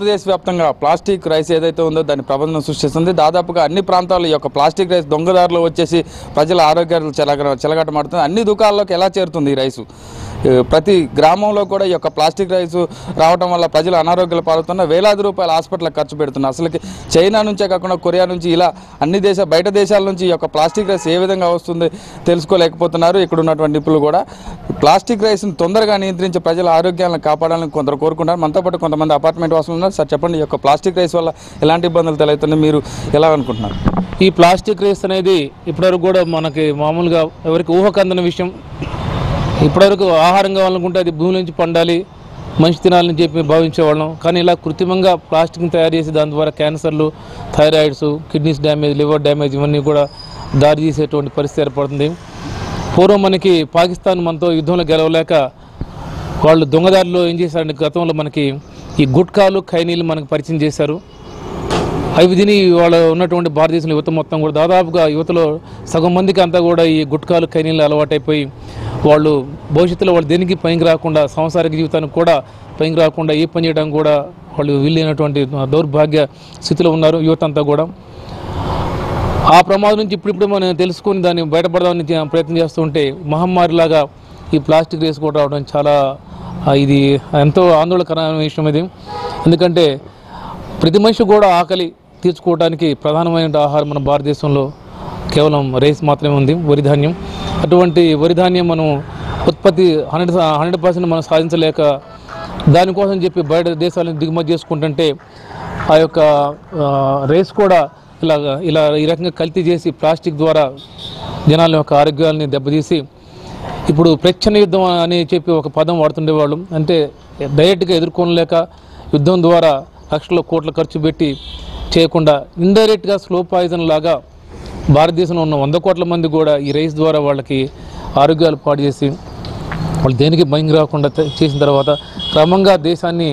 భారతదేశ వ్యాప్తంగా plastic rice ఏదైతే ఉందో దాని ప్రబంధం సృష్టిస్తుంది. దాదాపుగా అన్ని ప్రాంతాల్లో ఈ యొక్క ప్లాస్టిక్ రైస్ దొంగదారులు వచ్చేసి ప్రజల ఆరోగ్యాలు చెలగాటమాడుతుంది. అన్ని దుకాణాల్లోకి ఎలా చేరుతుంది ఈ రైసు? ప్రతి గ్రామంలో కూడా ఈ యొక్క ప్లాస్టిక్ రైసు రావడం వల్ల ప్రజలు అనారోగ్యాలు పాల్గొతున్న వేలాది రూపాయల హాస్పిటల్కి ఖర్చు పెడుతున్నారు. అసలుకి చైనా నుంచే కాకుండా కొరియా నుంచి ఇలా అన్ని బయట దేశాల నుంచి ఈ యొక్క ప్లాస్టిక్ రైస్ ఏ విధంగా వస్తుంది తెలుసుకోలేకపోతున్నారు ఇక్కడ ఉన్నటువంటి నిపుణులు కూడా. ప్లాస్టిక్ రైస్ని తొందరగా నియంత్రించి ప్రజల ఆరోగ్యాలను కాపాడాలని కొందరు కోరుకుంటారు. మనతో పాటు కొంతమంది అపార్ట్మెంట్ వాసులు ఉన్నారు. సార్ చెప్పండి, ఈ యొక్క ప్లాస్టిక్ రైస్ వల్ల ఎలాంటి ఇబ్బందులు తెలుగుతున్నాయి, మీరు ఎలా అనుకుంటున్నారు? ఈ ప్లాస్టిక్ రైస్ అనేది ఇప్పటివరకు కూడా మనకి మామూలుగా ఎవరికి ఊహకందని విషయం. ఇప్పటివరకు ఆహారం కావాలనుకుంటే అది భూమి నుంచి పండాలి, మనిషి తినాలని చెప్పి భావించేవాళ్ళం. కానీ ఇలా కృత్రిమంగా ప్లాస్టిక్ని తయారు చేసి దాని ద్వారా క్యాన్సర్లు, thyroids, kidneys damage, liver damage ఇవన్నీ కూడా దారి తీసేటువంటి పరిస్థితి ఏర్పడుతుంది. పూర్వం మనకి పాకిస్తాన్ మనతో యుద్ధంలో గెలవలేక వాళ్ళు దొంగదారిలో ఏం చేశారంటే గతంలో మనకి ఈ గుట్కాలు, ఖైనీలు మనకు పరిచయం చేశారు. అవి తిని వాళ్ళు ఉన్నటువంటి భారతదేశంలో యువత మొత్తం కూడా దాదాపుగా యువతలో సగం మందికి అంతా కూడా ఈ గుట్కాలు, ఖైనీలు అలవాటైపోయి వాళ్ళు భవిష్యత్తులో వాళ్ళు దేనికి పైకి రాకుండా, సంసారిక జీవితానికి కూడా పైకి రాకుండా ఏ పని చేయడానికి కూడా వాళ్ళు వీలైనటువంటి దౌర్భాగ్య స్థితిలో ఉన్నారు యువత అంతా కూడా. ఆ ప్రమాదం నుంచి ఇప్పుడిప్పుడు మనం తెలుసుకొని దాన్ని బయటపడదామని ప్రయత్నం చేస్తుంటే మహమ్మారిలాగా ఈ ప్లాస్టిక్ రైస్ కూడా రావడం చాలా ఇది ఎంతో ఆందోళనకరమైన విషయం ఇది. ఎందుకంటే ప్రతి మనిషి కూడా ఆకలి తీర్చుకోవడానికి ప్రధానమైన ఆహారం మన భారతదేశంలో కేవలం రైస్ మాత్రమే ఉంది, వరి ధాన్యం. అటువంటి వరి ధాన్యం మనం ఉత్పత్తి 100% మనం సాధించలేక దానికోసం చెప్పి బయట దేశాలను దిగుమతి చేసుకుంటుంటే ఆ యొక్క రైస్ కూడా ఇలా ఈ రకంగా కల్తీ చేసి ప్లాస్టిక్ ద్వారా జనాల యొక్క ఆరోగ్యాలని దెబ్బతీసి ఇప్పుడు ప్రచ్ఛన్న యుద్ధం అని చెప్పి ఒక పదం వాడుతుండేవాళ్ళు. అంటే డైరెక్ట్గా ఎదుర్కొనలేక యుద్ధం ద్వారా లక్షల కోట్ల ఖర్చు పెట్టి చేయకుండా ఇండైరెక్ట్గా స్లో పాయిజన్ లాగా భారతదేశంలో ఉన్న 100 కోట్ల మంది కూడా ఈ రైస్ ద్వారా వాళ్ళకి ఆరోగ్యాలు పాడు చేసి వాళ్ళు దేనికి భయం రాకుండా చేసిన తర్వాత క్రమంగా దేశాన్ని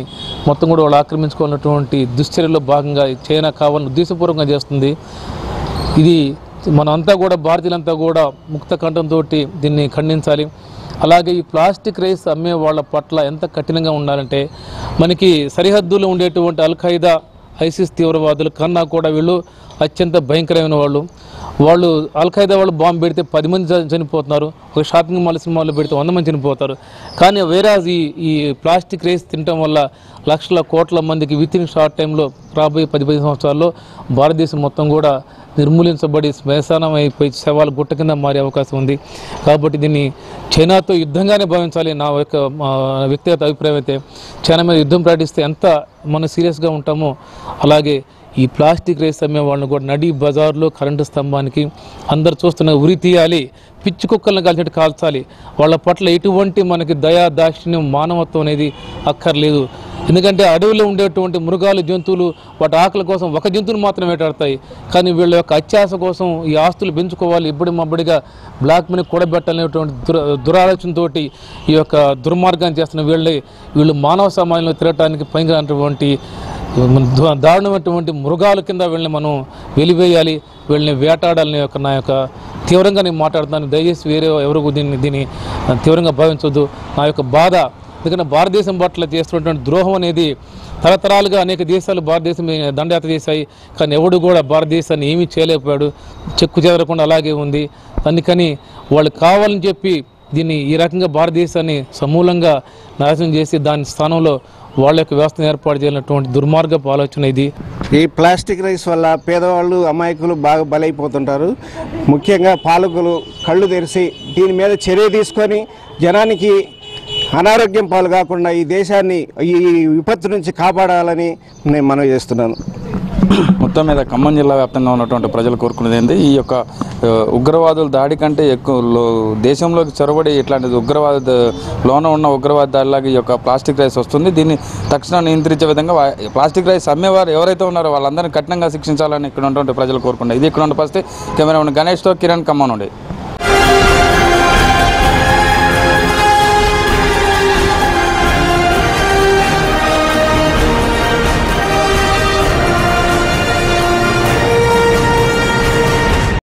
మొత్తం కూడా వాళ్ళు ఆక్రమించుకున్నటువంటి దుశ్చర్యలో భాగంగా చైనా కావాలని ఉద్దేశపూర్వకంగా చేస్తుంది. ఇది మనమంతా కూడా భారతీయులంతా కూడా ముక్త కంఠంతో దీన్ని ఖండించాలి. అలాగే ఈ ప్లాస్టిక్ రైస్ అమ్మే వాళ్ళ పట్ల ఎంత కఠినంగా ఉండాలంటే మనకి సరిహద్దులో ఉండేటువంటి అల్-ఖైదా, ఐసిస్ తీవ్రవాదులు కన్నా కూడా వీళ్ళు అత్యంత భయంకరమైన వాళ్ళు అల్-ఖైదా వాళ్ళు బాంబు పెడితే 10 మంది చనిపోతున్నారు, ఒక షాపింగ్ మాల్ సినిమాలో పెడితే 100 మంది చనిపోతారు. కానీ వేరే ఈ ప్లాస్టిక్ రైస్ తినటం వల్ల లక్షల కోట్ల మందికి వితిన్ షార్ట్ టైంలో రాబోయే 10-15 సంవత్సరాల్లో భారతదేశం మొత్తం కూడా నిర్మూలించబడి శ్మశానం అయిపోయి శవాలు గుట్ట కింద మారే అవకాశం ఉంది. కాబట్టి దీన్ని చైనాతో యుద్ధంగానే భావించాలి. నా యొక్క వ్యక్తిగత అభిప్రాయం అయితే చైనా మీద యుద్ధం ప్రకటిస్తే ఎంత మనం సీరియస్గా ఉంటామో అలాగే ఈ ప్లాస్టిక్ రైస్ అమ్మే వాళ్ళని కూడా నడి బజార్లో కరెంటు స్తంభానికి అందరు చూస్తున్న ఉరి తీయాలి, పిచ్చి కుక్కలను కలిసినట్టు కాల్చాలి. వాళ్ళ పట్ల ఎటువంటి మనకి దయా, దాక్షిణ్యం, మానవత్వం అనేది అక్కర్లేదు. ఎందుకంటే అడవిలో ఉండేటువంటి మృగాలు, జంతువులు వాటి ఆకలి కోసం ఒక జంతువుని మాత్రం వేటాడతాయి. కానీ వీళ్ళ యొక్క అత్యాశ కోసం ఈ ఆస్తులు పెంచుకోవాలి, ఇబ్బడి మబ్బడిగా బ్లాక్ మనీ కూడబెట్టాలనేటువంటి దురాలోచనతో ఈ యొక్క దుర్మార్గాన్ని చేస్తున్న వీళ్ళు మానవ సమాజంలో తిరగటానికి పైనటువంటి దారుణమైనటువంటి మృగాల కింద వీళ్ళని మనం వెలివేయాలి, వీళ్ళని వేటాడాలని నా యొక్క తీవ్రంగా నేను మాట్లాడుతున్నాను. దయచేసి వేరే ఎవరు దీన్ని తీవ్రంగా భావించవద్దు. నా యొక్క బాధ, ఎందుకంటే భారతదేశం పట్ల చేస్తున్నటువంటి ద్రోహం అనేది తరతరాలుగా అనేక దేశాలు భారతదేశం దండయాత్ర చేశాయి. కానీ ఎవడు కూడా భారతదేశాన్ని ఏమీ చేయలేకపోయాడు, చెక్కు చెదరకుండా అలాగే ఉంది. అందుకని వాళ్ళు కావాలని చెప్పి దీన్ని ఈ రకంగా భారతదేశాన్ని సమూలంగా నాశనం చేసి దాని స్థానంలో వాళ్ళ యొక్క వ్యవస్థను ఏర్పాటు చేయాలన్నటువంటి దుర్మార్గపు ఆలోచన ఇది. ఈ ప్లాస్టిక్ రైస్ వల్ల పేదవాళ్ళు, అమాయకులు బాగా బలైపోతుంటారు. ముఖ్యంగా పాలకులు కళ్ళు తెరిచి దీని మీద చర్య తీసుకొని జనానికి అనారోగ్యం పాలు కాకుండా ఈ దేశాన్ని ఈ విపత్తు నుంచి కాపాడాలని నేను మనవి చేస్తున్నాను. మొత్తం మీద ఖమ్మం జిల్లా వ్యాప్తంగా ఉన్నటువంటి ప్రజలు కోరుకునేది ఏంటి, ఈ యొక్క ఉగ్రవాదుల దాడి కంటే ఎక్కువ దేశంలోకి చొరబడి ఇట్లాంటి లోన ఉన్న ఉగ్రవాద దాడిలాగా ఈ యొక్క ప్లాస్టిక్ రైస్ వస్తుంది. దీన్ని తక్షణం నియంత్రించే విధంగా ప్లాస్టిక్ రైస్ అమ్మేవారు ఎవరైతే ఉన్నారో వాళ్ళందరినీ కఠినంగా శిక్షించాలని ఇక్కడ ఉన్నటువంటి ప్రజలు కోరుకున్నారు. ఇది ఇక్కడ ఉన్న పరిస్థితి. కెమెరామెన్ గణేష్తో కిరణ్, ఖమ్మం నుండి.